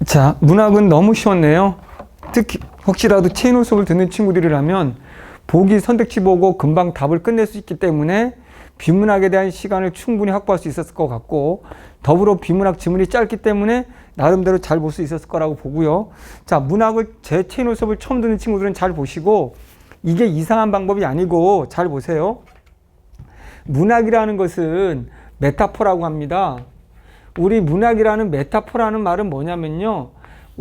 자, 문학은 너무 쉬웠네요. 특히 혹시라도 체인홀 수업을 듣는 친구들이라면 보기 선택지 보고 금방 답을 끝낼 수 있기 때문에 비문학에 대한 시간을 충분히 확보할 수 있었을 것 같고, 더불어 비문학 지문이 짧기 때문에 나름대로 잘 볼 수 있었을 거라고 보고요. 자, 문학을 제 체인홀 수업을 처음 듣는 친구들은 잘 보시고, 이게 이상한 방법이 아니고 잘 보세요. 문학이라는 것은 메타포라고 합니다. 우리 문학이라는 메타포라는 말은 뭐냐면요,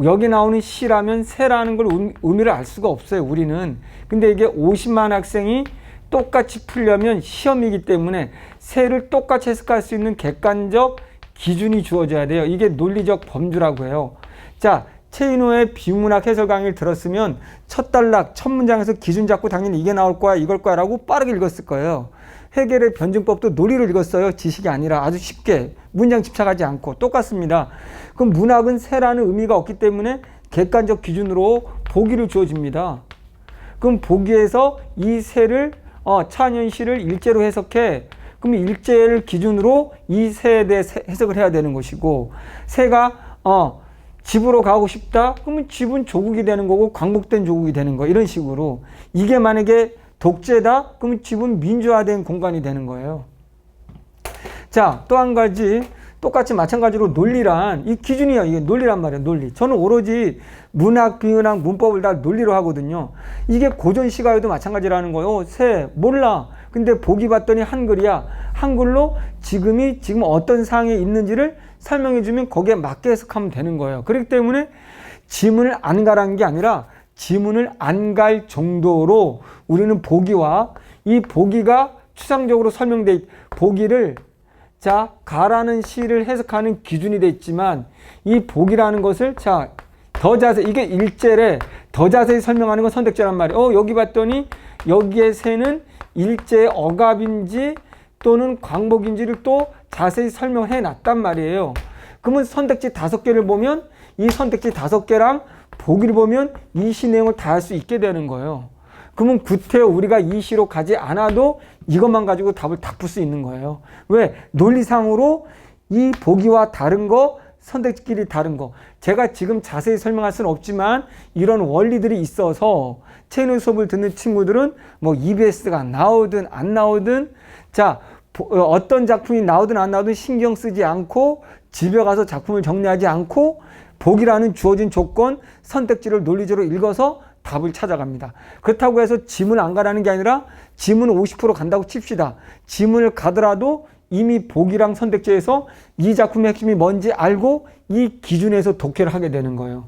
여기 나오는 시라면 새라는 걸 의미를 알 수가 없어요, 우리는. 근데 이게 50만 학생이 똑같이 풀려면 시험이기 때문에 새를 똑같이 해석할 수 있는 객관적 기준이 주어져야 돼요. 이게 논리적 범주라고 해요. 자, 최인호의 비문학 해설 강의를 들었으면 첫 단락, 첫 문장에서 기준 잡고 당연히 이게 나올 거야, 이걸 거야 라고 빠르게 읽었을 거예요. 해겔의 변증법도 논리로 읽었어요. 지식이 아니라 아주 쉽게 문장 집착하지 않고 똑같습니다. 그럼 문학은 새라는 의미가 없기 때문에 객관적 기준으로 보기를 주어집니다. 그럼 보기에서 이 새를 차년시를 일제로 해석해. 그럼 일제를 기준으로 이 새에 대해 해석을 해야 되는 것이고, 새가 집으로 가고 싶다? 그러면 집은 조국이 되는 거고 광복된 조국이 되는 거, 이런 식으로. 이게 만약에 독재다? 그러면 집은 민주화된 공간이 되는 거예요. 자, 또 한 가지, 똑같이 마찬가지로 논리란, 이 기준이야. 이게 논리란 말이에요, 논리. 저는 오로지 문학, 비문학, 문법을 다 논리로 하거든요. 이게 고전 시가에도 마찬가지라는 거예요. 새, 몰라. 근데 보기 봤더니 한글이야. 한글로 지금 어떤 상황에 있는지를 설명해주면 거기에 맞게 해석하면 되는 거예요. 그렇기 때문에 지문을 안 가라는 게 아니라 지문을 안 갈 정도로 우리는 보기와 이 보기가 추상적으로 설명돼 보기를 자 가라는 시를 해석하는 기준이 돼 있지만 이 보기라는 것을 자 더 자세히 이게 일제래 더 자세히 설명하는 건 선택지란 말이에요. 여기 봤더니 여기에 새는 일제의 억압인지 또는 광복인지를 또 자세히 설명해 놨단 말이에요. 그러면 선택지 5개를 보면 이 선택지 5개랑 보기를 보면 이 시 내용을 다 할 수 있게 되는 거예요. 그러면 구태여 우리가 이 시로 가지 않아도 이것만 가지고 답을 다 풀 수 있는 거예요. 왜? 논리상으로 이 보기와 다른 거, 선택지끼리 다른 거. 제가 지금 자세히 설명할 수는 없지만 이런 원리들이 있어서 채널 수업을 듣는 친구들은 뭐 EBS가 나오든 안 나오든 자 어떤 작품이 나오든 안 나오든 신경 쓰지 않고 집에 가서 작품을 정리하지 않고 보기라는 주어진 조건, 선택지를 논리적으로 읽어서 답을 찾아갑니다. 그렇다고 해서 지문 안 가라는 게 아니라 지문은 50% 간다고 칩시다. 지문을 가더라도 이미 보기랑 선택지에서 이 작품의 핵심이 뭔지 알고 이 기준에서 독해를 하게 되는 거예요.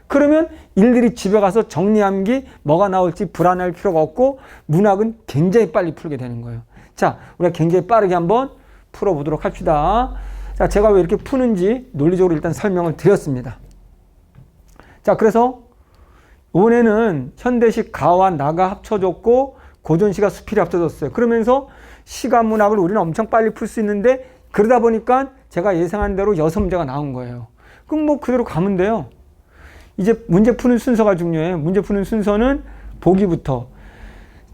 그러면 일일이 집에 가서 정리암기 뭐가 나올지 불안할 필요가 없고 문학은 굉장히 빨리 풀게 되는 거예요. 자, 우리가 굉장히 빠르게 한번 풀어보도록 합시다. 자, 제가 왜 이렇게 푸는지 논리적으로 일단 설명을 드렸습니다. 자, 그래서 이번에는 현대식 가와 나가 합쳐졌고 고전시가 수필이 합쳐졌어요. 그러면서 시가 문학을 우리는 엄청 빨리 풀 수 있는데 그러다 보니까 제가 예상한 대로 6문제가 나온 거예요. 그럼 뭐 그대로 가면 돼요. 이제 문제 푸는 순서가 중요해요. 문제 푸는 순서는 보기부터.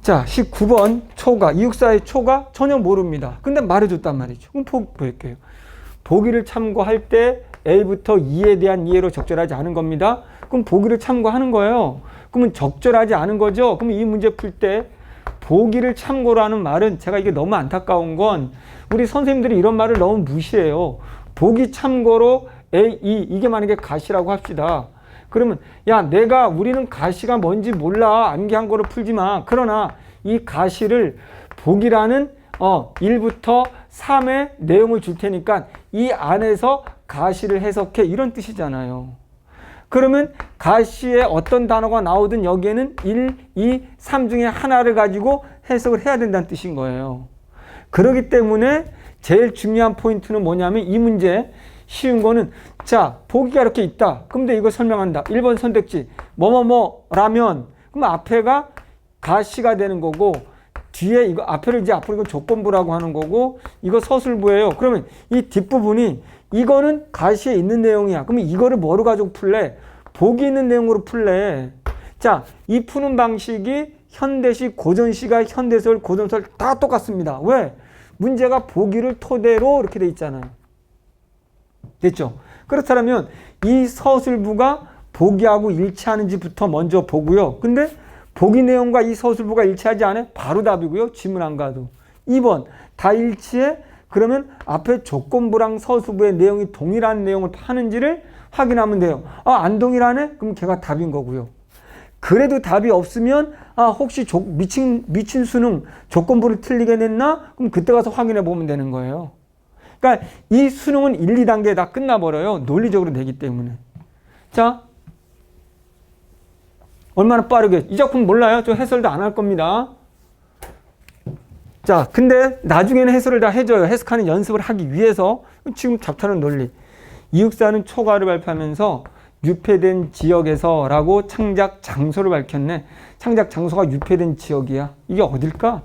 자, 19번 초가, 이육사의 초가 전혀 모릅니다. 근데 말해줬단 말이죠. 그럼 볼게요. 보기를 참고할 때 A부터 E에 대한 이해로 적절하지 않은 겁니다. 그럼 보기를 참고하는 거예요. 그러면 적절하지 않은 거죠. 그럼 이 문제 풀 때 보기를 참고로 하는 말은 제가 이게 너무 안타까운 건 우리 선생님들이 이런 말을 너무 무시해요. 보기 참고로 A, E 이게 만약에 가시라고 합시다. 그러면 야 우리는 가시가 뭔지 몰라. 암기한 거로 풀지 마. 그러나 이 가시를 보기라는 1부터 3의 내용을 줄 테니까 이 안에서 가시를 해석해 이런 뜻이잖아요. 그러면 가시에 어떤 단어가 나오든 여기에는 1, 2, 3 중에 하나를 가지고 해석을 해야 된다는 뜻인 거예요. 그렇기 때문에 제일 중요한 포인트는 뭐냐면 이 문제 쉬운 거는 자 보기가 이렇게 있다. 근데 이거 설명한다. 1번 선택지 뭐뭐뭐라면 그럼 앞에가 가시가 되는 거고 뒤에 이거 앞에를 이제 앞으로 이거 조건부라고 하는 거고 이거 서술부예요. 그러면 이 뒷부분이 이거는 가시에 있는 내용이야. 그러면 이거를 뭐로 가지고 풀래? 보기 있는 내용으로 풀래. 자, 이 푸는 방식이 현대식, 고전시가, 현대설, 고전설 다 똑같습니다. 왜? 문제가 보기를 토대로 이렇게 돼 있잖아요. 됐죠? 그렇다면 이 서술부가 보기하고 일치하는지부터 먼저 보고요. 근데 보기 내용과 이 서술부가 일치하지 않아요? 바로 답이고요. 질문 안 가도. 2번 다 일치해? 그러면 앞에 조건부랑 서술부의 내용이 동일한 내용을 파는지를 확인하면 돼요. 안 동일하네? 그럼 걔가 답인 거고요. 그래도 답이 없으면 혹시 미친 수능 조건부를 틀리게 냈나? 그럼 그때 가서 확인해 보면 되는 거예요. 그러니까 이 수능은 1, 2단계에 다 끝나버려요. 논리적으로 되기 때문에. 자, 얼마나 빠르게. 이 작품 몰라요? 저 해설도 안 할 겁니다. 자, 근데 나중에는 해설을 다 해줘요. 해석하는 연습을 하기 위해서. 지금 잡타는 논리. 이육사는 초과를 발표하면서 유폐된 지역에서라고 창작 장소를 밝혔네. 창작 장소가 유폐된 지역이야. 이게 어딜까?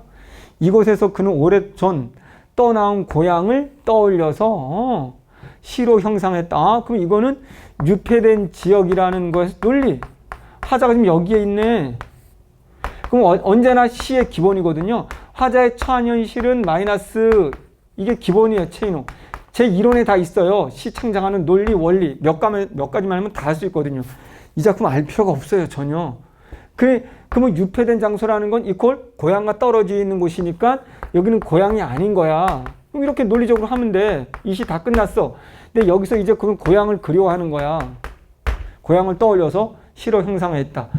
이곳에서 그는 오래전 떠나온 고향을 떠올려서 시로 형상했다. 그럼 이거는 유폐된 지역이라는 것의 논리. 화자가 지금 여기에 있네. 그럼 언제나 시의 기본이거든요. 화자의 처한 현실은 마이너스, 이게 기본이에요. 체인호. 제 이론에 다 있어요. 시 창작하는 논리, 원리 몇 가지만 하면 다 할 수 있거든요. 이 작품 알 필요가 없어요. 전혀. 그러면 유폐된 장소라는 건 이퀄 고향과 떨어져 있는 곳이니까 여기는 고향이 아닌 거야. 그럼 이렇게 논리적으로 하면 돼. 이 시 다 끝났어. 근데 여기서 이제 그건 고향을 그리워하는 거야. 고향을 떠올려서 시로 형상화했다.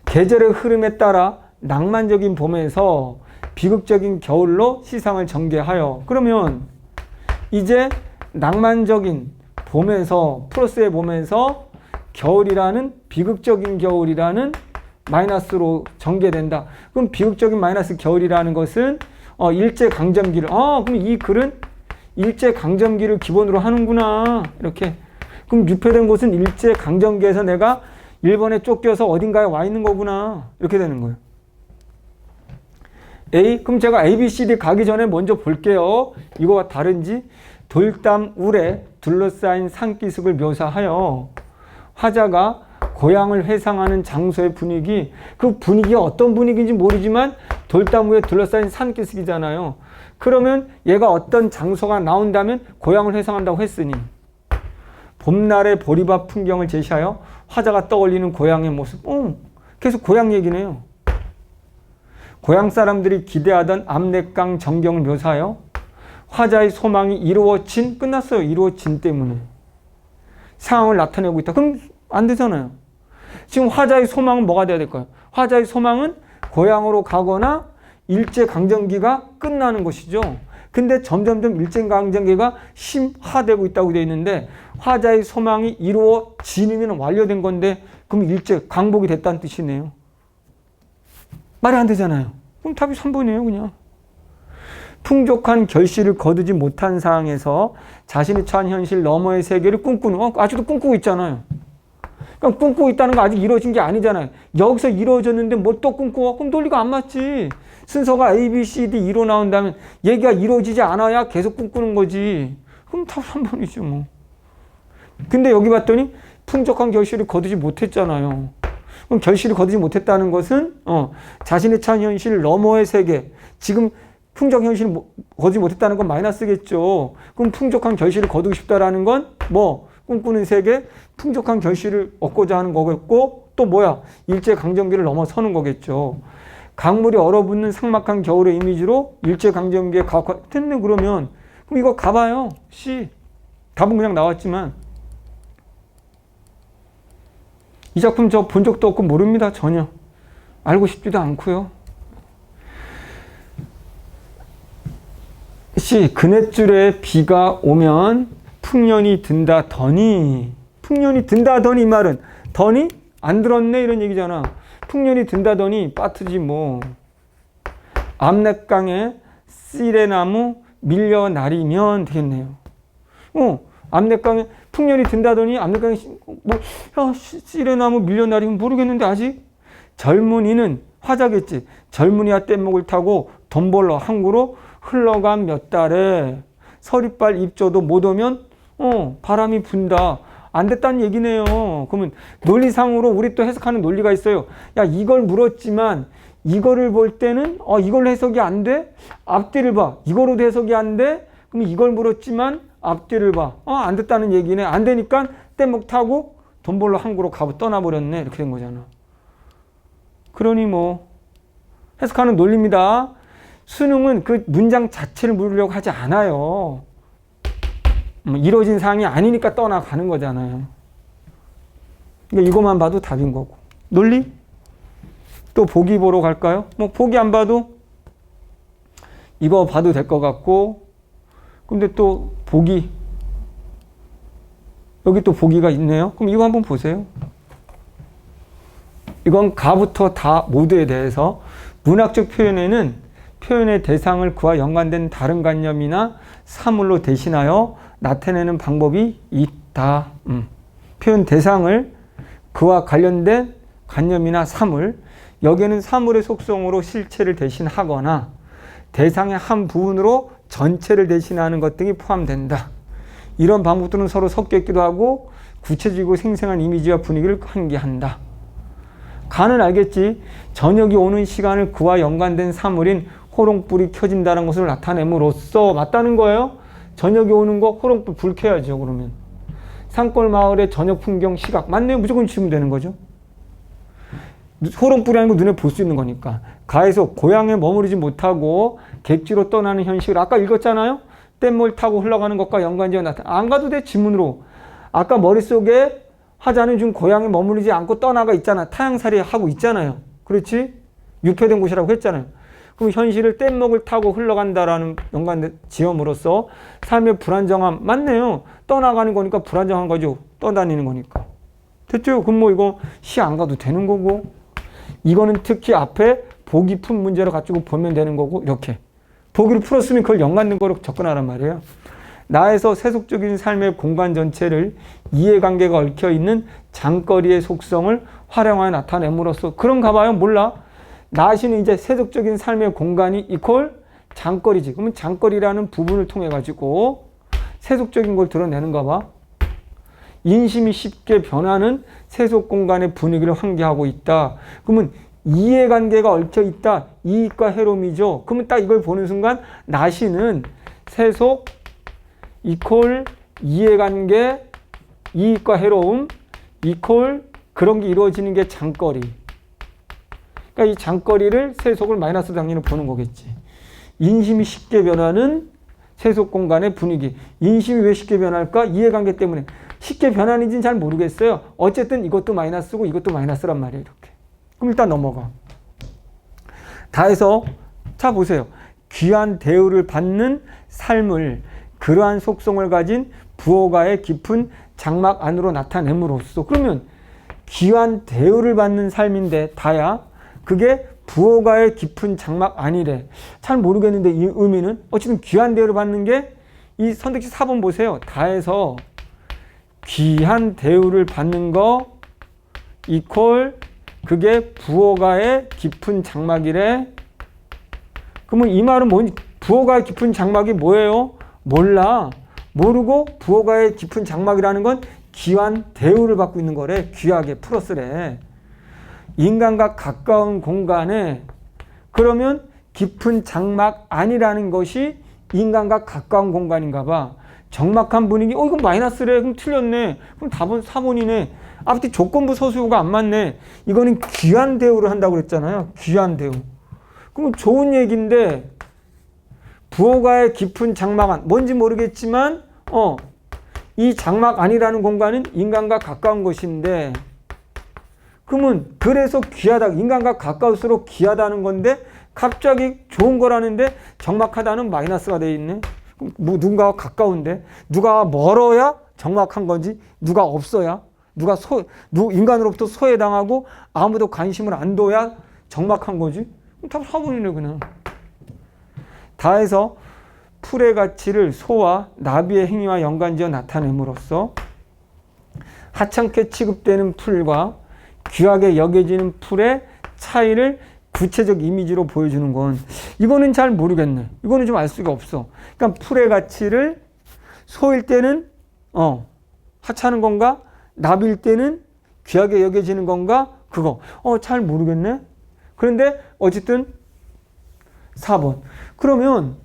계절의 흐름에 따라 낭만적인 봄에서 비극적인 겨울로 시상을 전개하여. 그러면 이제 낭만적인 봄에서 플러스의 봄에서 겨울이라는 비극적인 겨울이라는 마이너스로 전개된다. 그럼 비극적인 마이너스 겨울이라는 것은 일제강점기를 그럼 이 글은 일제강점기를 기본으로 하는구나. 이렇게. 그럼 유폐된 곳은 일제강점기에서 내가 일본에 쫓겨서 어딘가에 와 있는 거구나. 이렇게 되는 거예요. A, 그럼 제가 A, B, C, D 가기 전에 먼저 볼게요. 이거와 다른지. 돌담 울에 둘러싸인 산기슭을 묘사하여 화자가 고향을 회상하는 장소의 분위기, 그 분위기가 어떤 분위기인지 모르지만 돌담 울에 둘러싸인 산기슭이잖아요. 그러면 얘가 어떤 장소가 나온다면 고향을 회상한다고 했으니 봄날의 보리밭 풍경을 제시하여 화자가 떠올리는 고향의 모습. 계속 고향 얘기네요. 고향 사람들이 기대하던 압록강 전경을 묘사하여 화자의 소망이 이루어진, 끝났어요. 이루어진 때문에 상황을 나타내고 있다. 그럼 안 되잖아요. 지금 화자의 소망은 뭐가 돼야 될까요? 화자의 소망은 고향으로 가거나 일제강점기가 끝나는 것이죠. 근데 점점점 일제강점기가 심화되고 있다고 되어 있는데 화자의 소망이 이루어지면 완료된 건데 그럼 강복이 됐다는 뜻이네요. 말이 안 되잖아요. 그럼 답이 3번이에요, 그냥. 풍족한 결실을 거두지 못한 상황에서 자신이 처한 현실 너머의 세계를 꿈꾸는, 아직도 꿈꾸고 있잖아요. 그럼 꿈꾸고 있다는 거 아직 이루어진 게 아니잖아요. 여기서 이루어졌는데 뭘 또 꿈꾸어? 그럼 논리가 안 맞지. 순서가 A, B, C, D, E로 나온다면 얘기가 이루어지지 않아야 계속 꿈꾸는 거지. 그럼 답 3번이죠, 뭐. 근데 여기 봤더니 풍족한 결실을 거두지 못했잖아요. 그럼 결실을 거두지 못했다는 것은 자신의 처한 현실 너머의 세계, 지금 풍족 현실을 거두지 못했다는 건 마이너스겠죠. 그럼 풍족한 결실을 거두고 싶다라는 건 뭐 꿈꾸는 세계, 풍족한 결실을 얻고자 하는 거겠고 또 뭐야? 일제강점기를 넘어서는 거겠죠. 강물이 얼어붙는 삭막한 겨울의 이미지로 일제강점기에 됐네. 그러면 그럼 이거 가봐요. C. 답은 그냥 나왔지만 이 작품 저 본 적도 없고 모릅니다. 전혀. 알고 싶지도 않고요. C. 그네줄에 비가 오면 풍년이 든다더니. 풍년이 든다더니 이 말은 더니 안 들었네 이런 얘기잖아. 풍년이 든다더니 빠트지 뭐. 압록강에 씨레나무 밀려나리면 되겠네요. 압록강에 풍년이 든다더니 압록강에 씨레나무 밀려나리면 모르겠는데 아직. 젊은이는 화자겠지. 젊은이와 뗏목을 타고 돈 벌러 항구로 흘러간 몇 달에 서리빨 입조도 못 오면 바람이 분다. 안 됐다는 얘기네요. 그러면 논리상으로 우리 또 해석하는 논리가 있어요. 야, 이걸 물었지만 이거를 볼 때는 이걸로 해석이 안 돼? 앞뒤를 봐. 이거로도 해석이 안 돼? 그럼 이걸 물었지만 앞뒤를 봐. 안 됐다는 얘기네. 안 되니까 뗏목 타고 돈 벌러 항구로 가고 떠나버렸네. 이렇게 된 거잖아. 그러니 뭐 해석하는 논리입니다. 수능은 그 문장 자체를 물으려고 하지 않아요. 이루어진 사항이 아니니까 떠나가는 거잖아요. 그러니까 이것만 봐도 답인 거고. 논리? 또 보기 보러 갈까요? 뭐 보기 안 봐도 이거 봐도 될 것 같고, 근데 또 보기, 여기 또 보기가 있네요. 그럼 이거 한번 보세요. 이건 가부터 다 모두에 대해서 문학적 표현에는 표현의 대상을 그와 연관된 다른 관념이나 사물로 대신하여 나타내는 방법이 있다. 표현 대상을 그와 관련된 관념이나 사물, 여기에는 사물의 속성으로 실체를 대신하거나 대상의 한 부분으로 전체를 대신하는 것 등이 포함된다. 이런 방법들은 서로 섞여 있기도 하고 구체적이고 생생한 이미지와 분위기를 환기한다. 가는 알겠지. 저녁이 오는 시간을 그와 연관된 사물인 호롱불이 켜진다는 것을 나타냄으로써 맞다는 거예요. 저녁이 오는 거 호롱불 불 켜야죠. 그러면 산골 마을의 저녁 풍경 시각 맞네요. 무조건 지으면 되는 거죠. 호롱불이라는 거 눈에 볼 수 있는 거니까. 가에서 고향에 머무르지 못하고 객지로 떠나는 현실을 아까 읽었잖아요. 뗏물 타고 흘러가는 것과 연관지어 나타나. 안 가도 돼. 지문으로. 아까 머릿속에 하자는 중 고향에 머무르지 않고 떠나가 있잖아. 타향살이 하고 있잖아요. 그렇지? 유폐된 곳이라고 했잖아요. 그럼 현실을 뗏목을 타고 흘러간다라는 연관 지음으로써 삶의 불안정함 맞네요. 떠나가는 거니까 불안정한 거죠. 떠다니는 거니까. 됐죠? 그럼 뭐 이거 시 안 가도 되는 거고, 이거는 특히 앞에 보기 깊은 문제를 가지고 보면 되는 거고, 이렇게 보기를 풀었으면 그걸 연관된 거로 접근하란 말이에요. 나에서 세속적인 삶의 공간 전체를 이해관계가 얽혀있는 장거리의 속성을 활용하여 나타냄으로써. 그런가 봐요. 몰라. 나시는 이제 세속적인 삶의 공간이 이퀄 장거리지. 그러면 장거리라는 부분을 통해 가지고 세속적인 걸 드러내는가 봐. 인심이 쉽게 변하는 세속 공간의 분위기를 환기하고 있다. 그러면 이해관계가 얽혀있다. 이익과 해로움이죠. 그러면 딱 이걸 보는 순간 나시는 세속 이퀄 이해관계 이익과 해로움 이퀄 그런 게 이루어지는 게 장거리. 그러니까 이 장거리를 세속을 마이너스 단위로 보는 거겠지. 인심이 쉽게 변하는 세속 공간의 분위기. 인심이 왜 쉽게 변할까? 이해관계 때문에. 쉽게 변하는지는 잘 모르겠어요. 어쨌든 이것도 마이너스고 이것도 마이너스란 말이에요. 이렇게. 그럼 일단 넘어가. 다 해서 자 보세요. 귀한 대우를 받는 삶을 그러한 속성을 가진 부호가의 깊은 장막 안으로 나타냄으로써. 그러면 귀한 대우를 받는 삶인데 다야 그게 부호가의 깊은 장막 안이래. 잘 모르겠는데 이 의미는 어쨌든 귀한 대우를 받는 게 이 선택지 4번 보세요. 다해서 귀한 대우를 받는 거 이퀄 그게 부호가의 깊은 장막이래. 그러면 이 말은 뭐니? 부호가의 깊은 장막이 뭐예요? 몰라. 모르고 부호가의 깊은 장막이라는 건 귀한 대우를 받고 있는 거래. 귀하게 플러스래. 인간과 가까운 공간에 그러면 깊은 장막 안이라는 것이 인간과 가까운 공간인가 봐. 적막한 분위기. 이건 마이너스래. 그럼 틀렸네. 그럼 답은 4번이네. 앞뒤 조건부 서술어가 안 맞네. 이거는 귀한 대우를 한다고 그랬잖아요. 귀한 대우. 그럼 좋은 얘기인데 부호가의 깊은 장막 안. 뭔지 모르겠지만 이 장막 안이라는 공간은 인간과 가까운 것인데 그러면 그래서 귀하다. 인간과 가까울수록 귀하다는 건데 갑자기 좋은 거라는데 적막하다는 마이너스가 돼 있네. 뭐 누군가와 가까운데 누가 멀어야 적막한 건지 누가 없어야 누가 인간으로부터 소외당하고 아무도 관심을 안 둬야 적막한 거지. 답 4번이네 그냥. 다해서 풀의 가치를 소와 나비의 행위와 연관지어 나타냄으로써 하찮게 취급되는 풀과 귀하게 여겨지는 풀의 차이를 구체적 이미지로 보여주는 건 이거는 잘 모르겠네. 이거는 좀 알 수가 없어. 그러니까 풀의 가치를 소일 때는 하찮은 건가? 나비일 때는 귀하게 여겨지는 건가? 그거 잘 모르겠네. 그런데 어쨌든 4번. 그러면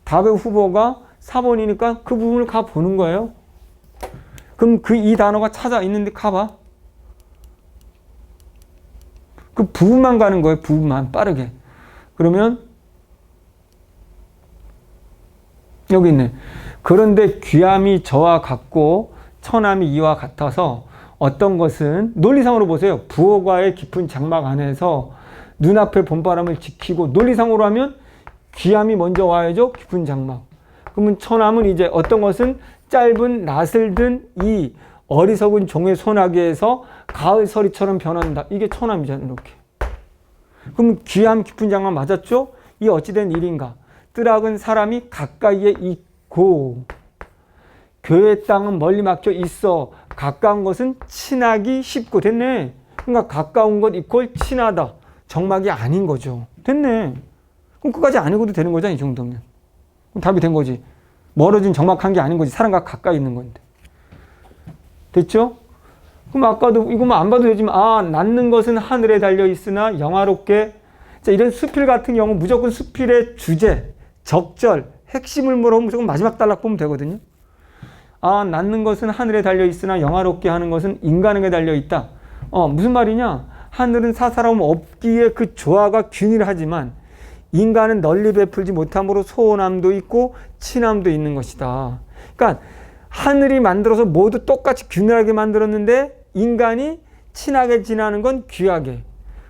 답의 후보가 4번이니까 그 부분을 가 보는 거예요. 그럼 그 이 단어가 찾아 있는데 가봐. 그 부분만 가는 거예요. 부분만 빠르게. 그러면 여기 있네. 그런데 귀함이 저와 같고 천함이 이와 같아서 어떤 것은 논리상으로 보세요. 부호과의 깊은 장막 안에서 눈앞의 봄바람을 지키고 논리상으로 하면 귀함이 먼저 와야죠. 깊은 장막. 그러면 천함은 이제 어떤 것은 짧은 낫을 든 이 어리석은 종의 소나기에서 가을 서리처럼 변한다. 이게 천함이잖아요. 이렇게. 그럼 귀함 깊은 장막 맞았죠? 이 어찌된 일인가? 뜰학은 사람이 가까이에 있고 교회 땅은 멀리 막혀 있어 가까운 것은 친하기 쉽고 됐네. 그러니까 가까운 것 이퀄 친하다. 정막이 아닌 거죠. 됐네. 그럼 끝까지 안 읽어도 되는 거잖아. 이 정도면. 그럼 답이 된 거지. 멀어진 정막한 게 아닌 거지. 사람과 가까이 있는 건데. 됐죠? 그럼 아까도 이거만 안 봐도 되지만 낳는 것은 하늘에 달려 있으나 영화롭게. 자, 이런 수필 같은 경우 무조건 수필의 주제, 적절, 핵심을 물어보면 무조건 마지막 단락 보면 되거든요. 낳는 것은 하늘에 달려 있으나 영화롭게 하는 것은 인간에게 달려 있다. 무슨 말이냐? 하늘은 사사로움 없기에 그 조화가 균일하지만 인간은 널리 베풀지 못함으로 소원함도 있고 친함도 있는 것이다. 그러니까 하늘이 만들어서 모두 똑같이 균일하게 만들었는데 인간이 친하게 지나는 건 귀하게,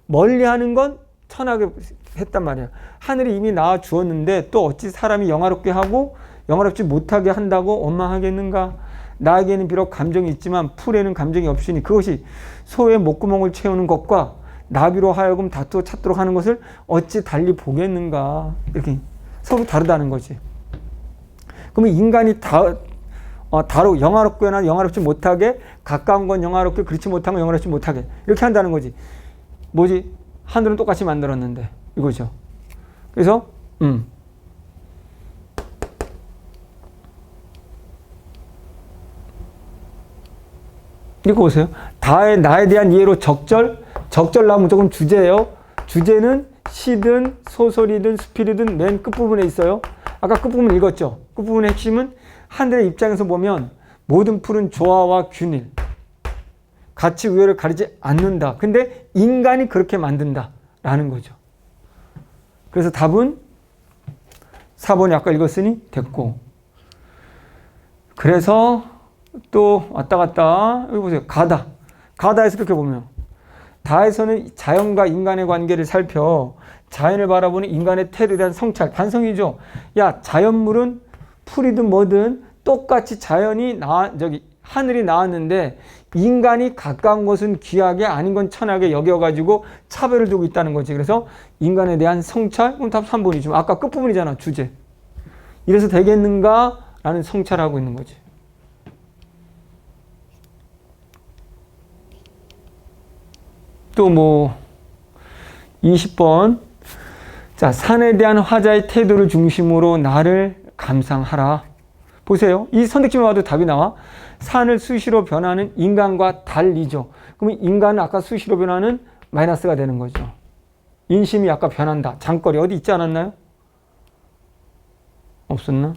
멀리하는 건 천하게 했단 말이야. 하늘이 이미 낳아 주었는데 또 어찌 사람이 영화롭게 하고 영화롭지 못하게 한다고 원망하겠는가? 나에게는 비록 감정이 있지만 풀에는 감정이 없으니 그것이 소의 목구멍을 채우는 것과 나비로 하여금 다투어 찾도록 하는 것을 어찌 달리 보겠는가? 이렇게 서로 다르다는 거지. 그러면 인간이 다루 영화롭거나 영화롭지 못하게, 가까운 건 영화롭게, 그렇지 못한 건 영화롭지 못하게 이렇게 한다는 거지. 뭐지? 하늘은 똑같이 만들었는데 이거죠. 그래서 이거 보세요. 나에 대한 이해로 적절 나오면 무조건 주제예요. 주제는 시든 소설이든 수필이든 맨 끝부분에 있어요. 아까 끝부분 읽었죠. 끝부분의 핵심은 하늘의 입장에서 보면 모든 풀은 조화와 균일, 가치 우열을 가리지 않는다. 근데 인간이 그렇게 만든다 라는 거죠. 그래서 답은 4번이 아까 읽었으니 됐고, 그래서 또 왔다 갔다 여기 보세요. 가다에서 이렇게 보면 다에서는 자연과 인간의 관계를 살펴 자연을 바라보는 인간의 태도에 대한 성찰, 반성이죠. 야, 자연물은 풀이든 뭐든 똑같이 하늘이 나왔는데 인간이 가까운 것은 귀하게 아닌 건 천하게 여겨가지고 차별을 두고 있다는 거지. 그래서 인간에 대한 성찰, 그럼 답 3번이죠. 아까 끝부분이잖아, 주제. 이래서 되겠는가? 라는 성찰하고 있는 거지. 또 20번. 자, 산에 대한 화자의 태도를 중심으로 나를 감상하라. 보세요. 이 선택지만 봐도 답이 나와. 산을 수시로 변하는 인간과 달리죠. 그러면 인간은 아까 수시로 변하는 마이너스가 되는 거죠. 인심이 아까 변한다. 장거리 어디 있지 않았나요? 없었나?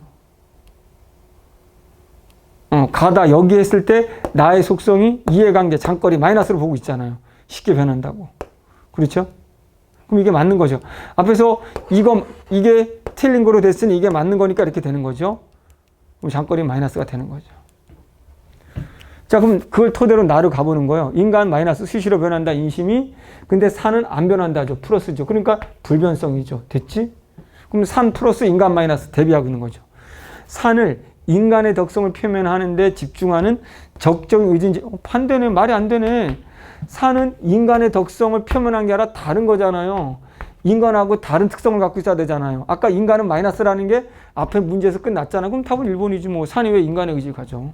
가다 여기 했을 때 나의 속성이 이해관계 장거리 마이너스로 보고 있잖아요. 쉽게 변한다고. 그렇죠? 그럼 이게 맞는 거죠. 앞에서 이게 틀린 거로 됐으니 이게 맞는 거니까 이렇게 되는 거죠. 그럼 장거리 마이너스가 되는 거죠. 자, 그럼 그걸 토대로 나를 가보는 거예요. 인간 마이너스 수시로 변한다, 인심이. 근데 산은 안 변한다죠. 플러스죠. 그러니까 불변성이죠. 됐지? 그럼 산 플러스 인간 마이너스 대비하고 있는 거죠. 산을 인간의 덕성을 표현하는데 집중하는 적정 의지인지, 반대네. 말이 안 되네. 산은 인간의 덕성을 표현한 게 아니라 다른 거잖아요. 인간하고 다른 특성을 갖고 있어야 되잖아요. 아까 인간은 마이너스라는 게 앞에 문제에서 끝났잖아. 그럼 답은 1번이지 뭐. 산이 왜 인간의 의지를 가져?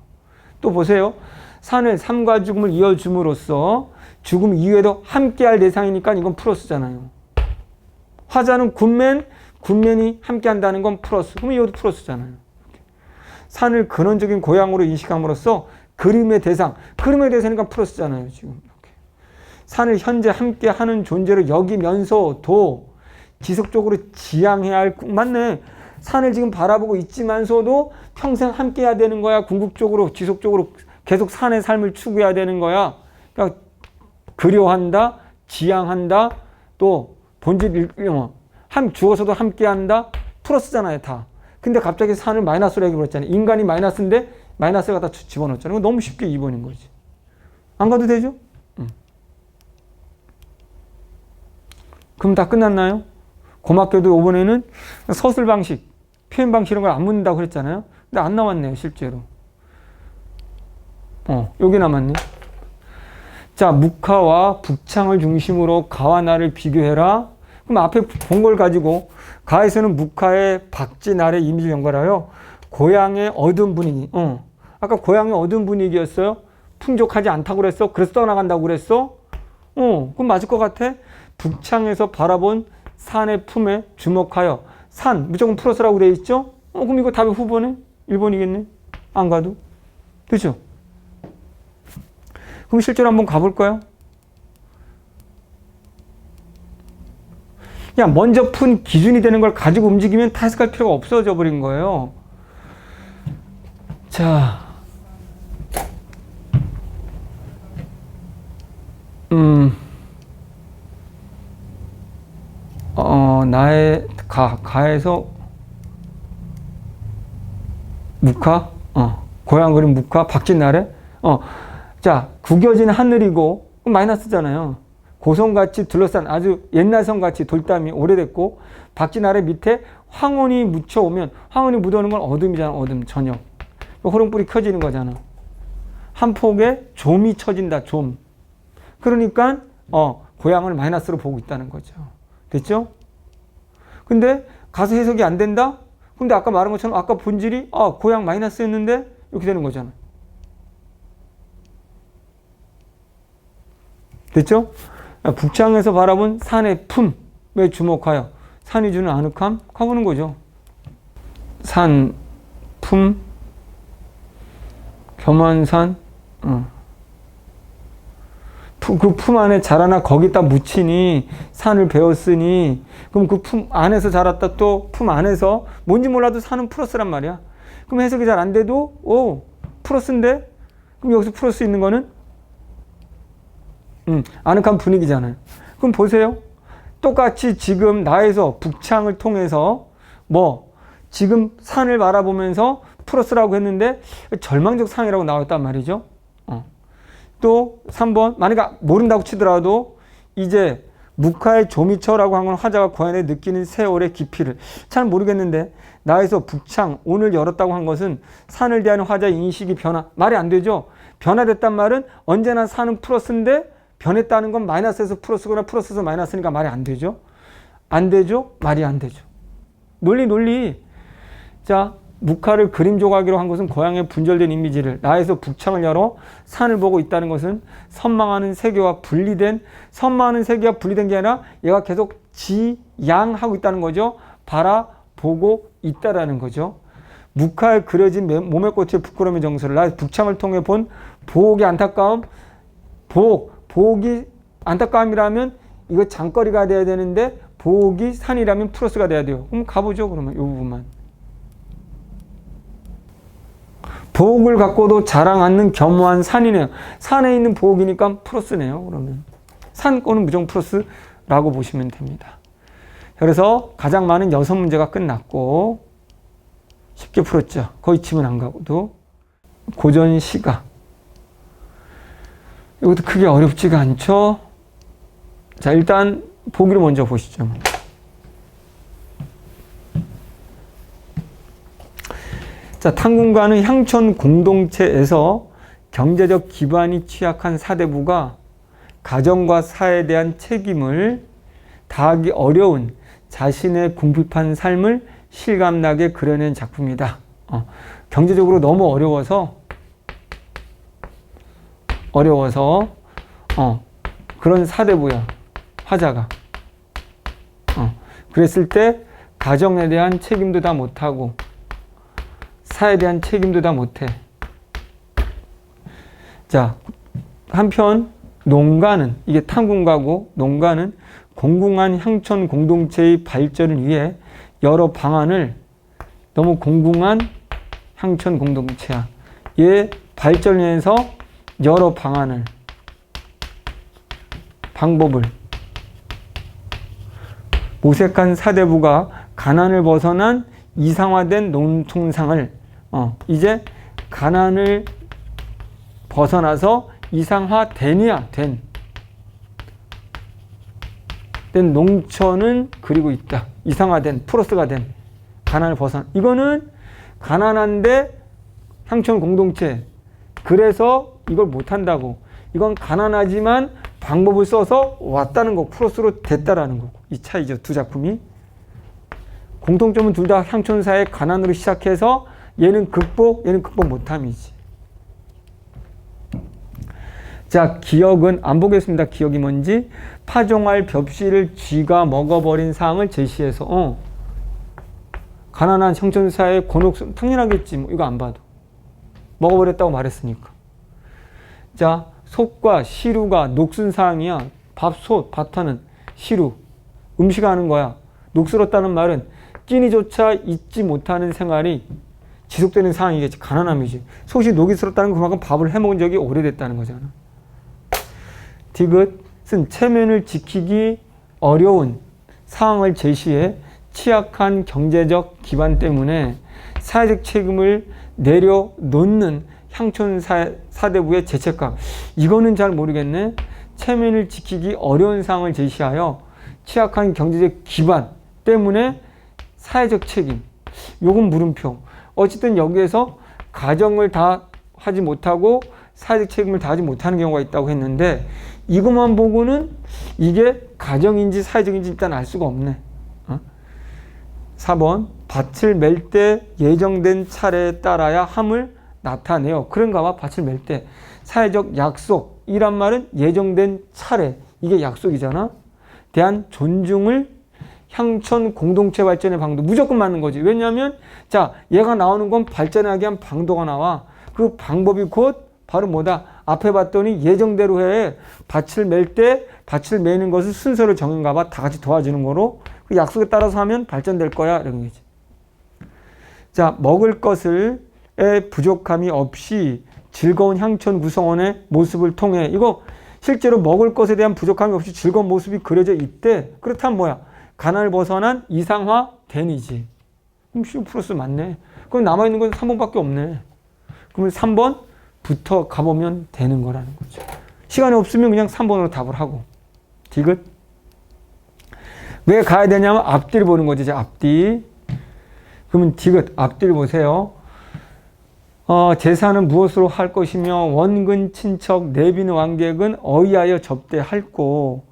또 보세요. 산을 삶과 죽음을 이어줌으로써 죽음 이후에도 함께할 대상이니까 이건 플러스잖아요. 화자는 군맨이 함께한다는 건 플러스. 그럼 이것도 플러스잖아요. 산을 근원적인 고향으로 인식함으로써 그림의 대상이니까 플러스잖아요. 지금. 산을 현재 함께하는 존재로 여기면서도 지속적으로 지향해야 할, 맞네. 산을 지금 바라보고 있지만서도 평생 함께해야 되는 거야. 궁극적으로 지속적으로 계속 산의 삶을 추구해야 되는 거야. 그러니까 그리워한다, 지향한다, 또 본질, 죽어서도 함께한다, 플러스잖아요, 다. 근데 갑자기 산을 마이너스로 얘기해버렸잖아요. 인간이 마이너스인데 마이너스를 갖다 집어넣었잖아요. 너무 쉽게 2번인 거지. 안 가도 되죠? 그럼 다 끝났나요? 고맙게도 이번에는 서술 방식, 표현 방식 이런 걸 안 묻는다고 그랬잖아요. 근데 안 나왔네요, 실제로. 여기 남았네. 자, 묵하와 북창을 중심으로 가와 나를 비교해라. 그럼 앞에 본 걸 가지고 가에서는 묵하의 박쥐 날의 이미지를 연결하여 고향의 어두운 분위기. 아까 고향의 어두운 분위기였어요. 풍족하지 않다고 그랬어. 그래서 떠나간다고 그랬어. 그럼 맞을 것 같아. 북창에서 바라본 산의 품에 주목하여. 산 무조건 플러스라고 되어 있죠. 그럼 이거 답이 후보네. 1번이겠네. 안 가도. 그렇죠? 그럼 실제로 한번 가볼까요? 그냥 먼저 푼 기준이 되는 걸 가지고 움직이면 타석할 필요가 없어져 버린 거예요. 자, 나의 가에서 묵하, 고향 그림 묵하, 박진 날에, 자, 구겨진 하늘이고, 마이너스잖아요. 고성같이 둘러싼 아주 옛날 성같이 돌담이 오래됐고, 박진 아래 밑에 황혼이 묻혀오면, 황혼이 묻어오는 건 어둠이잖아, 어둠, 저녁. 호롱불이 켜지는 거잖아. 한 폭에 좀이 쳐진다, 좀. 그러니까, 고향을 마이너스로 보고 있다는 거죠. 됐죠? 근데 가서 해석이 안 된다? 근데 아까 말한 것처럼 아까 본질이, 고향 마이너스였는데? 이렇게 되는 거잖아. 됐죠? 북창에서 바라본 산의 품에 주목하여 산이 주는 아늑함 가보는 거죠. 산, 품, 겸한산, 그 품 안에 자라나 거기다 묻히니 산을 베었으니 그럼 그 품 안에서 자랐다 또 품 안에서 뭔지 몰라도 산은 플러스란 말이야. 그럼 해석이 잘 안 돼도 플러스인데 그럼 여기서 플러스 있는 거는 아늑한 분위기잖아요. 그럼 보세요. 똑같이 지금 나에서 북창을 통해서 지금 산을 바라보면서 플러스라고 했는데 절망적 상이라고 나왔단 말이죠. 또 3번 만약에 모른다고 치더라도 이제 묵하의 조미처라고 한 건 화자가 고안에 느끼는 세월의 깊이를 잘 모르겠는데 나에서 북창 오늘 열었다고 한 것은 산을 대하는 화자의 인식이 말이 안 되죠. 변화됐단 말은 언제나 산은 플러스인데 변했다는 건 마이너스에서 플러스거나 플러스에서 마이너스니까 말이 안 되죠. 안 되죠? 말이 안 되죠. 논리. 자, 묵하를 그림 조각으로 한 것은 고향의 분절된 이미지를 나에서 북창을 열어 산을 보고 있다는 것은 선망하는 세계와 분리된 게 아니라 얘가 계속 지양하고 있다는 거죠. 바라보고 있다라는 거죠. 묵하에 그려진 몸의 꽃의 부끄러움의 정서를 나의 북창을 통해 본 보옥의 안타까움, 보옥이 안타까움이라면 이거 장거리가 돼야 되는데 보옥이 산이라면 플러스가 돼야 돼요. 그럼 가보죠. 그러면 이 부분만. 보옥을 갖고도 자랑 않는 겸허한 산이네요. 산에 있는 보옥이니까 플러스네요. 그러면 산 거는 무조건 플러스라고 보시면 됩니다. 그래서 가장 많은 6문제가 끝났고 쉽게 풀었죠. 거의 지문 안 가고도. 고전 시가. 이것도 크게 어렵지가 않죠. 자, 일단 보기를 먼저 보시죠. 자, 탕군가는 향촌 공동체에서 경제적 기반이 취약한 사대부가 가정과 사회에 대한 책임을 다하기 어려운 자신의 궁핍한 삶을 실감나게 그려낸 작품이다. 경제적으로 너무 어려워서 그런 사대부야, 화자가. 그랬을 때 가정에 대한 책임도 다 못하고 사회에 대한 책임도 다 못해. 자, 한편 농가는, 이게 탕군가고 농가는 공공한 향촌 공동체의 발전을 위해 여러 방안을, 너무 공공한 향촌 공동체야. 얘 발전해서 여러 방법을 모색한 사대부가 가난을 벗어난 이상화된 농촌상을 이제 가난을 벗어나서 이상화되냐 된 농촌은 그리고 있다. 이상화된 플러스가 된 가난을 벗어나. 이거는 가난한데 향촌 공동체. 그래서 이걸 못한다고. 이건 가난하지만 방법을 써서 왔다는 거. 플러스로 됐다라는 거고. 이 차이죠. 두 작품이. 공통점은 둘 다 향촌사의 가난으로 시작해서 얘는 극복 못함이지. 자, 기억은 안 보겠습니다. 기억이 뭔지. 파종할 벽씨를 쥐가 먹어버린 사항을 제시해서 가난한 형촌사의 곤혹스러움 당연하겠지. 뭐 이거 안 봐도. 먹어버렸다고 말했으니까. 자, 솥과 시루가 녹슨 사항이야. 밭하는 시루. 음식하는 거야. 녹슬었다는 말은 끼니조차 잊지 못하는 생활이 지속되는 상황이겠지. 가난함이지. 솥이 녹이 슬었다는 그만큼 밥을 해먹은 적이 오래됐다는 거잖아. 디귿은 체면을 지키기 어려운 상황을 제시해 취약한 경제적 기반 때문에 사회적 책임을 내려놓는 향촌 사대부의 죄책감. 이거는 잘 모르겠네. 체면을 지키기 어려운 상황을 제시하여 취약한 경제적 기반 때문에 사회적 책임. 요건 물음표. 어쨌든 여기에서 가정을 다 하지 못하고 사회적 책임을 다하지 못하는 경우가 있다고 했는데 이것만 보고는 이게 가정인지 사회적인지 일단 알 수가 없네. 4번 밭을 멜 때 예정된 차례에 따라야 함을 나타내요. 그런가 봐. 밭을 멜 때 사회적 약속이란 말은 예정된 차례. 이게 약속이잖아. 대한 존중을 향촌 공동체 발전의 방도 무조건 맞는 거지. 왜냐하면 자, 얘가 나오는 건 발전하게 한 방도가 나와. 그 방법이 곧 바로 뭐다? 앞에 봤더니 예정대로 해. 밭을 멜 때 밭을 매는 것을 순서를 정한가 봐. 다 같이 도와주는 거로. 그 약속에 따라서 하면 발전될 거야. 이런 거지. 자, 먹을 것을 부족함이 없이 즐거운 향촌 구성원의 모습을 통해 이거 실제로 먹을 것에 대한 부족함이 없이 즐거운 모습이 그려져 있대. 그렇다면 뭐야? 가난을 벗어난 이상화된이지. 그럼 C 플러스 맞네. 그럼 남아있는 건 3번밖에 없네. 그러면 3번부터 가보면 되는 거라는 거죠. 시간이 없으면 그냥 3번으로 답을 하고. 디귿. 왜 가야 되냐면 앞뒤를 보는 거지. 이제 앞뒤. 그러면 디귿. 앞뒤를 보세요. 제사는 무엇으로 할 것이며 원근 친척 내비는 왕객은 어이하여 접대할고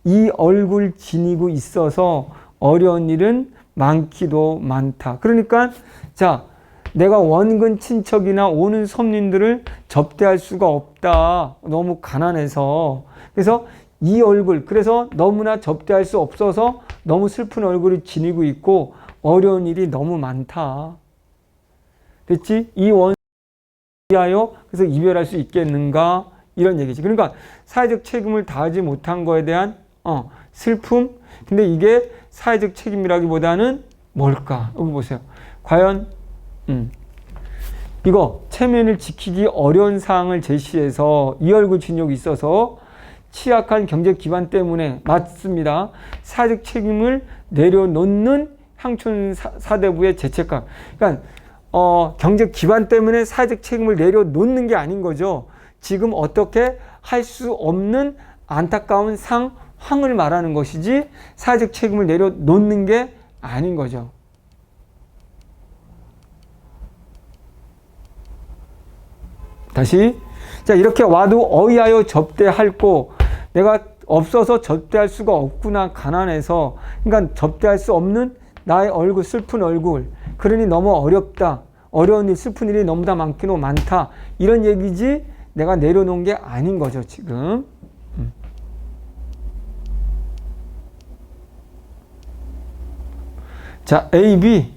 이 얼굴 지니고 있어서 어려운 일은 많기도 많다. 그러니까 자, 내가 원근 친척이나 오는 손님들을 접대할 수가 없다. 너무 가난해서. 그래서 이 얼굴, 그래서 너무나 접대할 수 없어서 너무 슬픈 얼굴이 지니고 있고 어려운 일이 너무 많다. 됐지? 이 원하여 그래서 이별할 수 있겠는가? 이런 얘기지. 그러니까 사회적 책임을 다하지 못한 거에 대한 슬픔. 근데 이게 사회적 책임이라기보다는 뭘까? 여기 보세요. 과연 이거 체면을 지키기 어려운 사항을 제시해서 이 얼굴 진욕이 있어서 취약한 경제 기반 때문에 맞습니다. 사회적 책임을 내려놓는 향촌 사대부의 죄책감. 그러니까 경제 기반 때문에 사회적 책임을 내려놓는 게 아닌 거죠. 지금 어떻게 할 수 없는 안타까운 상황을 말하는 것이지 사회적 책임을 내려놓는 게 아닌 거죠. 다시. 자, 이렇게 와도 어이하여 접대할고 내가 없어서 접대할 수가 없구나. 가난해서. 그러니까 접대할 수 없는 나의 얼굴, 슬픈 얼굴. 그러니 너무 어렵다. 어려운 일, 슬픈 일이 너무나 많기도 많다. 이런 얘기지 내가 내려놓은 게 아닌 거죠, 지금. 자, A, B.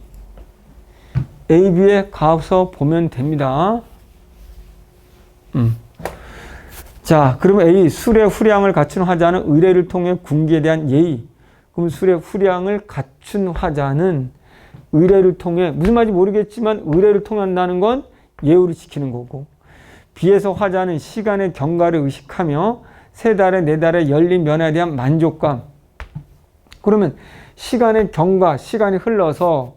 A, B에 가서 보면 됩니다. 자, 그러면 A, 술의 후량을 갖춘 화자는 의례를 통해 군기에 대한 예의. 그럼 술의 후량을 갖춘 화자는 의례를 통해, 무슨 말인지 모르겠지만 의례를 통한다는 건 예우를 지키는 거고, B에서 화자는 시간의 경과를 의식하며 세 달에 네 달에 열린 면에 대한 만족감. 그러면 시간의 경과, 시간이 흘러서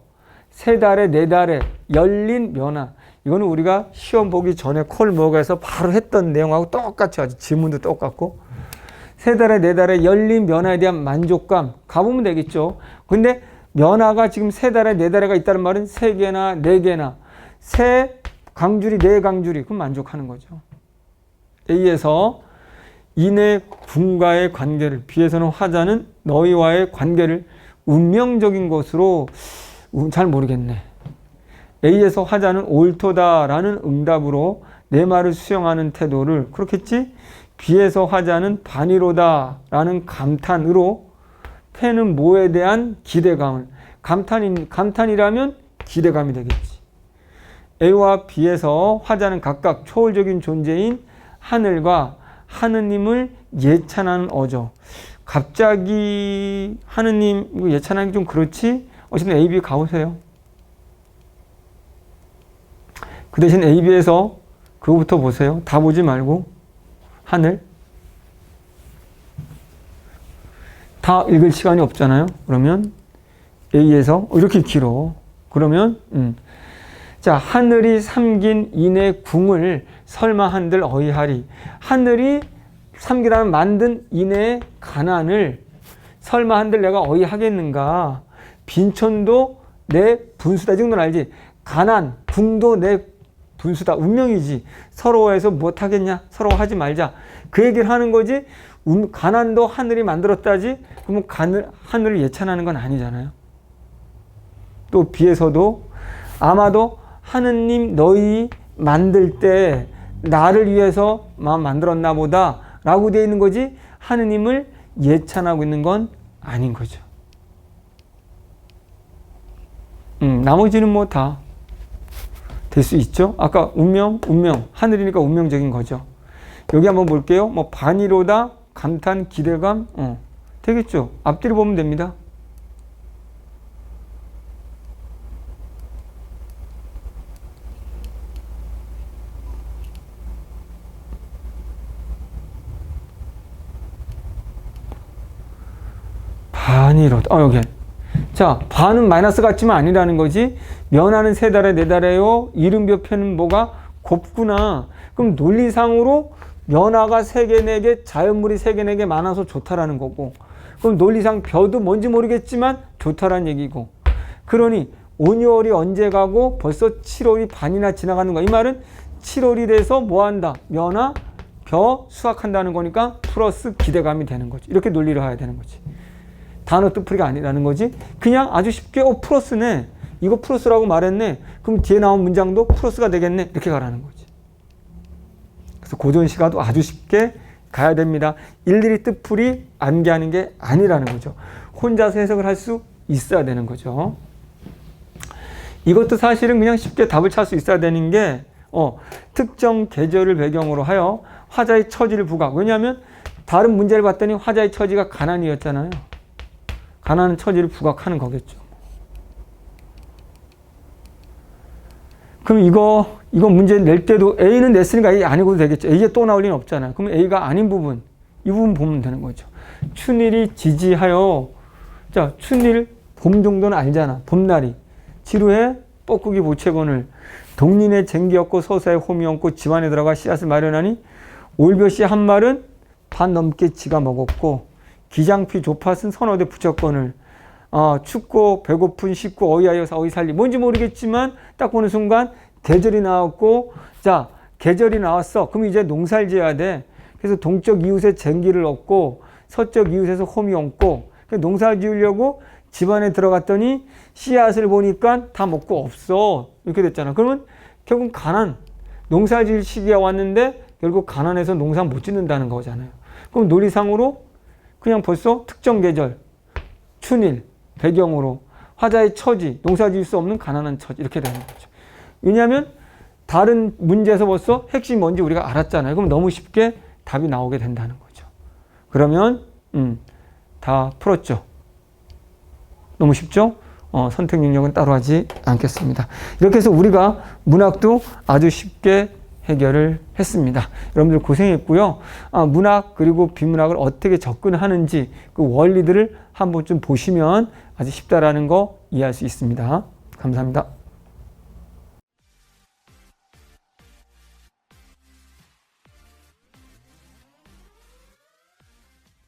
세 달에 네 달에 열린 면화. 이거는 우리가 시험 보기 전에 콜목에서 바로 했던 내용하고 똑같이 아주 지문도 똑같고 세 달에 네 달에 열린 면화에 대한 만족감 가보면 되겠죠. 근데 면화가 지금 세 달에 네 달에가 있다는 말은 세 개나 네 개나 세 강줄이 네 강줄이 그럼 만족하는 거죠. A에서 이내 군과의 관계를 B에서는 화자는 너희와의 관계를 운명적인 것으로 잘 모르겠네. A에서 화자는 옳도다라는 응답으로 내 말을 수용하는 태도를 그렇겠지? B에서 화자는 반이로다라는 감탄으로 패는 뭐에 대한 기대감을 감탄이라면 기대감이 되겠지. A와 B에서 화자는 각각 초월적인 존재인 하늘과 하느님을 예찬하는 어조. 갑자기 하느님 예찬하기 좀 그렇지? 어쨌든 A, B 가보세요. 그 대신 A, B에서 그거부터 보세요. 다 보지 말고 하늘. 다 읽을 시간이 없잖아요. 그러면 A에서 이렇게 길어. 그러면 자, 하늘이 삼긴 이내 궁을 설마 한들 어이하리. 하늘이 삼기라면 만든 이내의 가난을 설마 한들 내가 어이하겠는가. 빈천도 내 분수다. 이 정도는 알지. 가난, 궁도 내 분수다. 운명이지. 서로해서 못하겠냐. 서로 하지 말자. 그 얘기를 하는 거지. 가난도 하늘이 만들었다지. 그러면 하늘을 예찬하는 건 아니잖아요. 또 B에서도 아마도 하느님 너희 만들 때 나를 위해서 만들었나 보다 라고 되어 있는 거지 하느님을 예찬하고 있는 건 아닌 거죠. 나머지는 뭐 다 될 수 있죠. 아까 운명 하늘이니까 운명적인 거죠. 여기 한번 볼게요. 뭐 반이로다 감탄 기대감 되겠죠. 앞뒤를 보면 됩니다. 반이로다. 여기. 자, 반은 마이너스 같지만 아니라는 거지. 면하는 세 달에 네 달에요. 이름표 표는 뭐가 곱구나. 그럼 논리상으로 면화가 세 개, 네 개, 자연물이 세 개, 네 개 많아서 좋다라는 거고. 그럼 논리상 벼도 뭔지 모르겠지만 좋다라는 얘기고. 그러니 5, 6월이 언제 가고 벌써 7월이 반이나 지나가는 거야. 이 말은 7월이 돼서 뭐 한다? 면화, 벼 수확한다는 거니까 플러스 기대감이 되는 거지. 이렇게 논리를 해야 되는 거지. 단어 뜻풀이가 아니라는 거지. 그냥 아주 쉽게 플러스네. 이거 플러스라고 말했네. 그럼 뒤에 나온 문장도 플러스가 되겠네. 이렇게 가라는 거지. 그래서 고전시가도 아주 쉽게 가야 됩니다. 일일이 뜻풀이 암기하는 게 아니라는 거죠. 혼자서 해석을 할 수 있어야 되는 거죠. 이것도 사실은 그냥 쉽게 답을 찾을 수 있어야 되는 게 특정 계절을 배경으로 하여 화자의 처지를 부각. 왜냐하면 다른 문제를 봤더니 화자의 처지가 가난이었잖아요. 가난한 처지를 부각하는 거겠죠. 그럼 이거 문제 낼 때도 A는 냈으니까 A 아니고도 되겠죠. A에 또 나올 리는 없잖아요. 그럼 A가 아닌 부분, 이 부분 보면 되는 거죠. 춘일이 지지하여, 자, 춘일 봄 정도는 알잖아. 봄날이. 지루해 뻐꾸기 보채건을 동린의 쟁기 얹고 서사에 홈이 얹고 집안에 들어가 씨앗을 마련하니 올벼씨 한 말은 반 넘게 지가 먹었고 기장피 조팥은 서너대 부쳤건을 춥고 배고픈 식구 어이하여 어이 살리 뭔지 모르겠지만 딱 보는 순간 계절이 나왔고 자 계절이 나왔어. 그럼 이제 농사를 지어야 돼. 그래서 동쪽 이웃에 쟁기를 얻고 서쪽 이웃에서 홈이 얹고 농사를 지으려고 집안에 들어갔더니 씨앗을 보니까 다 먹고 없어. 이렇게 됐잖아. 그러면 결국 가난 농사 지을 시기가 왔는데 결국 가난해서 농사 못 짓는다는 거잖아요. 그럼 논리상으로 그냥 벌써 특정 계절, 춘일, 배경으로 화자의 처지, 농사 지을 수 없는 가난한 처지 이렇게 되는 거죠. 왜냐하면 다른 문제에서 벌써 핵심이 뭔지 우리가 알았잖아요. 그럼 너무 쉽게 답이 나오게 된다는 거죠. 그러면 다 풀었죠. 너무 쉽죠? 선택 능력은 따로 하지 않겠습니다. 이렇게 해서 우리가 문학도 아주 쉽게 해결을 했습니다. 여러분들 고생했고요. 문학 그리고 비문학을 어떻게 접근하는지 그 원리들을 한번 좀 보시면 아주 쉽다라는 거 이해할 수 있습니다. 감사합니다.